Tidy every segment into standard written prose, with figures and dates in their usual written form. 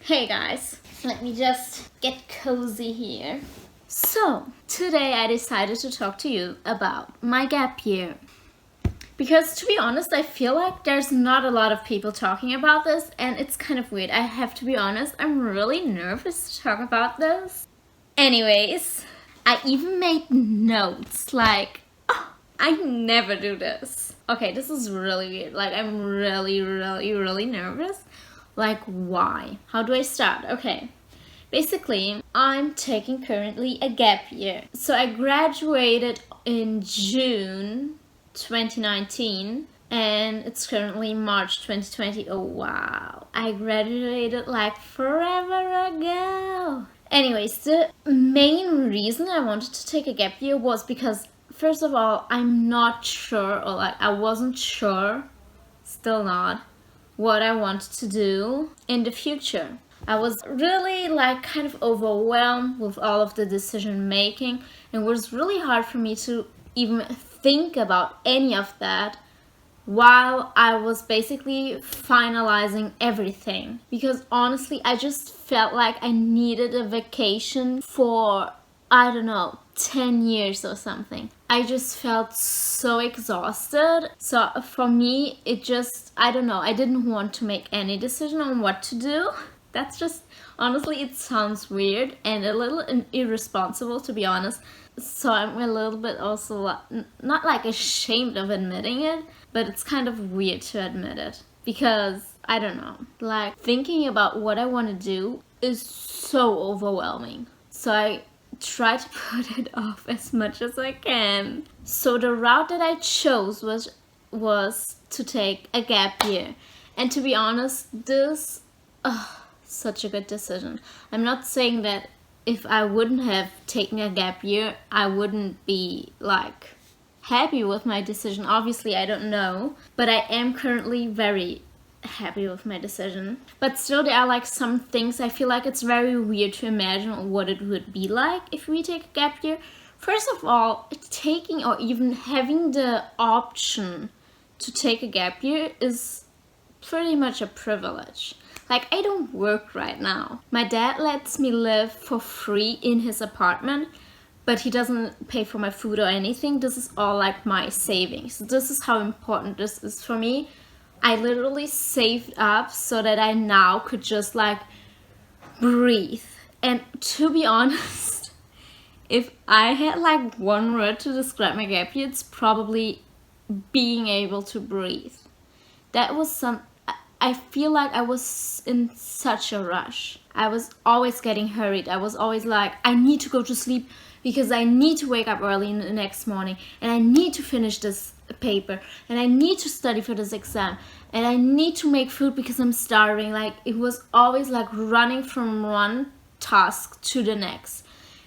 Hey guys, let me just get cozy here. So, today I decided to talk to you about my gap year. Because to be honest, I feel like there's not a lot of people talking about this, and it's kind of weird. I have to be honest, I'm really nervous to talk about this. Anyways, I even made notes like, oh, I never do this. Okay, this is really weird. Like, I'm really nervous. Like, why? How do I start? Okay. Basically, I'm taking currently a gap year. So I graduated in June 2019 and it's currently March 2020. Oh wow. I graduated like forever ago. Anyways, the main reason I wanted to take a gap year was because first of all, I'm not sure, or like I wasn't sure, still not, what I wanted to do in the future. I was really like kind of overwhelmed with all of the decision making, and it was really hard for me to even think about any of that while I was basically finalizing everything. Because honestly, I just felt like I needed a vacation for, I don't know, 10 years or something. I just felt so exhausted. So for me, it just, I don't know, I didn't want to make any decision on what to do. That's just, honestly, it sounds weird and a little irresponsible, to be honest. So I'm a little bit also not like ashamed of admitting it, but it's kind of weird to admit it. Because, I don't know, like thinking about what I want to do is so overwhelming. So I try to put it off as much as I can. So the route that I chose was to take a gap year. And to be honest, this such a good decision. I'm not saying that if I wouldn't have taken a gap year, I wouldn't be like happy with my decision. Obviously, I don't know, but I am currently very happy with my decision. But still, there are like some things I feel like it's very weird to imagine what it would be like if we take a gap year. First of all, taking or even having the option to take a gap year is pretty much a privilege. Like, I don't work right now. My dad lets me live for free in his apartment, but he doesn't pay for my food or anything. This is all like my savings. This is how important this is for me. I literally saved up so that I now could just like breathe. And to be honest, if I had like one word to describe my gap year, it's probably being able to breathe. That was I feel like I was in such a rush. I was always getting hurried. I was always like, I need to go to sleep because I need to wake up early in the next morning and I need to finish this paper and I need to study for this exam and I need to make food because I'm starving. Like, it was always like running from one task to the next.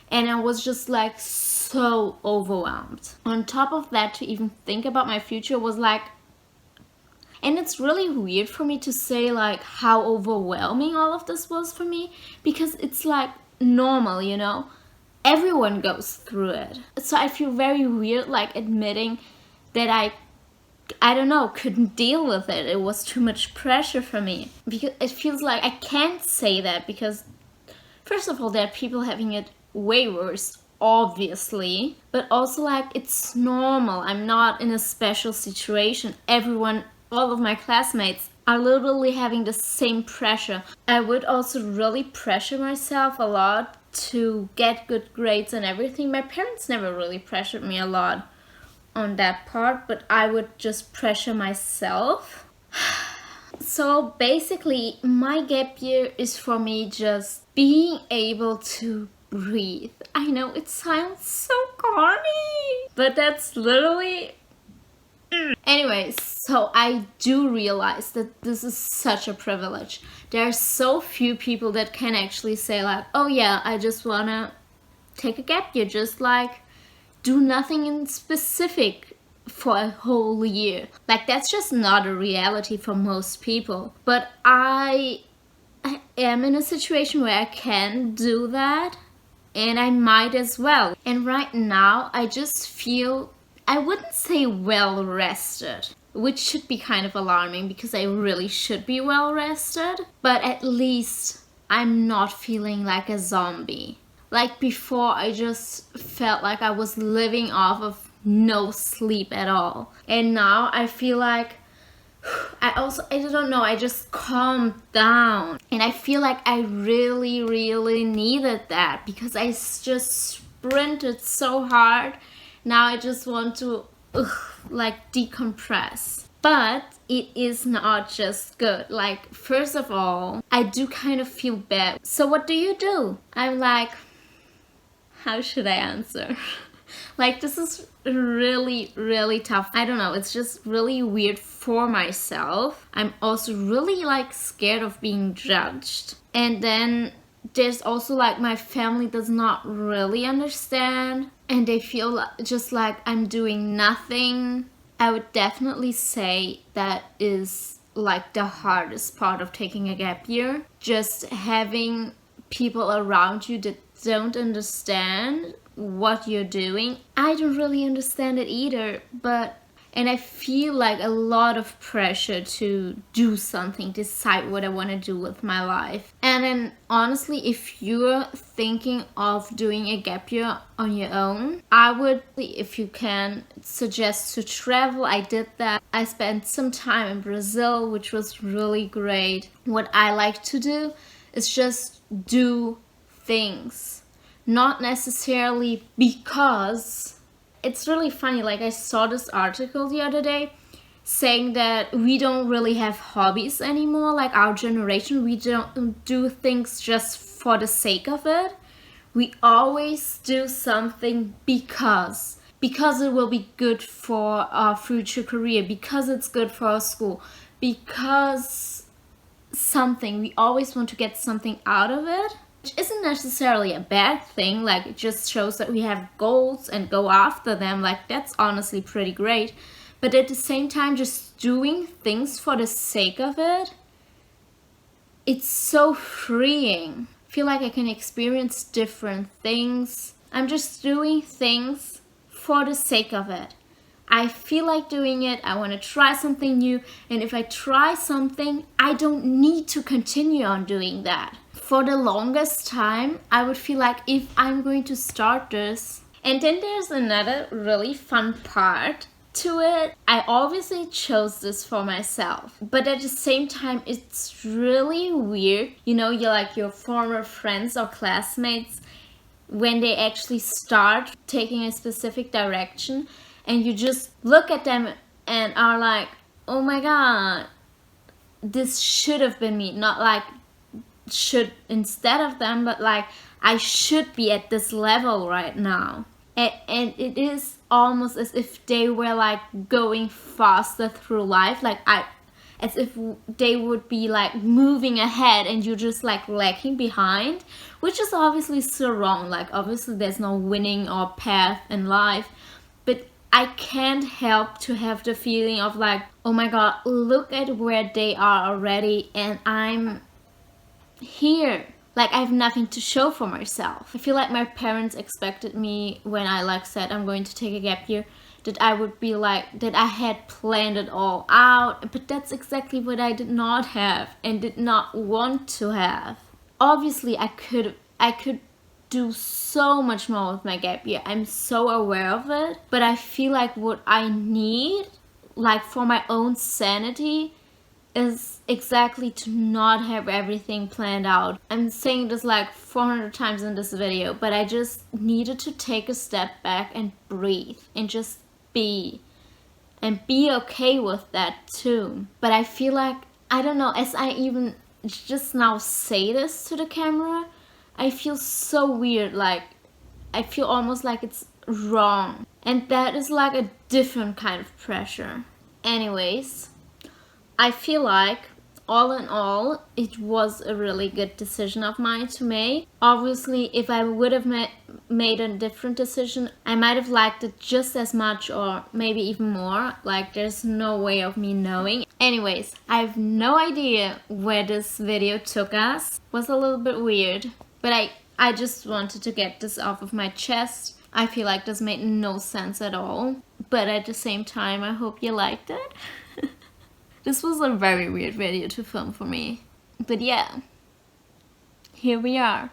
And I was just like so overwhelmed. On top of that, to even think about my future was like, and it's really weird for me to say like how overwhelming all of this was for me, because it's like normal, you know? Everyone goes through it. So I feel very weird like admitting that I don't know, couldn't deal with it. It was too much pressure for me. Because it feels like I can't say that because first of all, there are people having it way worse, obviously. But also like it's normal. I'm not in a special situation. All of my classmates are literally having the same pressure. I would also really pressure myself a lot to get good grades and everything. My parents never really pressured me a lot on that part, but I would just pressure myself. So basically, my gap year is for me just being able to breathe. I know it sounds so corny, but that's literally... Anyways, so I do realize that this is such a privilege. There are so few people that can actually say like, oh yeah, I just wanna take a gap year, just like do nothing in specific for a whole year. Like, that's just not a reality for most people. But I am in a situation where I can do that, and I might as well. And right now, I just feel, I wouldn't say well rested, which should be kind of alarming because I really should be well rested, but at least I'm not feeling like a zombie. Like before, I just felt like I was living off of no sleep at all. And now I feel like I don't know, I just calmed down. And I feel like I really, really needed that because I just sprinted so hard. Now I just want to, like, decompress. But it is not just good. Like, first of all, I do kind of feel bad. So what do? I'm like, how should I answer? Like, this is really, really tough. I don't know, it's just really weird for myself. I'm also really like scared of being judged. And then there's also like my family does not really understand and they feel just like I'm doing nothing. I would definitely say that is like the hardest part of taking a gap year. Just having people around you that don't understand what you're doing. I don't really understand it either, and I feel like a lot of pressure to do something, decide what I want to do with my life. And then honestly, if you're thinking of doing a gap year on your own, I would, if you can, suggest to travel. I did that. I spent some time in Brazil, which was really great. What I like to do is just do things, not necessarily because. It's really funny, like I saw this article the other day saying that we don't really have hobbies anymore, like our generation. We don't do things just for the sake of it. We always do something because it will be good for our future career, because it's good for our school, because something. We always want to get something out of it, which isn't necessarily a bad thing. Like, it just shows that we have goals and go after them. Like, that's honestly pretty great. But at the same time, just doing things for the sake of it, it's so freeing. I feel like I can experience different things. I'm just doing things for the sake of it. I feel like doing it, I want to try something new, and if I try something, I don't need to continue on doing that. For the longest time, I would feel like if I'm going to start this. And then there's another really fun part to it. I obviously chose this for myself, but at the same time, it's really weird. You know, you're like your former friends or classmates, when they actually start taking a specific direction, and you just look at them and are like, oh my god, this should have been me. Not like should instead of them, but like I should be at this level right now. And it is almost as if they were like going faster through life, like as if they would be like moving ahead and you're just like lagging behind, which is obviously so wrong. Like, obviously there's no winning or path in life, but I can't help to have the feeling of like, oh my god, look at where they are already and I'm here. Like, I have nothing to show for myself. I feel like my parents expected me, when I like said I'm going to take a gap year, that I would be like, that I had planned it all out, but that's exactly what I did not have and did not want to have. Obviously I could do so much more with my gap year. I'm so aware of it, but I feel like what I need, like for my own sanity, is exactly to not have everything planned out. I'm saying this like 400 times in this video, but I just needed to take a step back and breathe and just be, and be okay with that too. But I feel like, I don't know, as I even just now say this to the camera, I feel so weird. Like, I feel almost like it's wrong, and that is like a different kind of pressure. Anyways, I feel like all in all, it was a really good decision of mine to make. Obviously, if I would have made a different decision, I might have liked it just as much or maybe even more. Like, there's no way of me knowing. Anyways, I have no idea where this video took us. It was a little bit weird, but I just wanted to get this off of my chest. I feel like this made no sense at all, but at the same time, I hope you liked it. This was a very weird video to film for me, but yeah. here we are.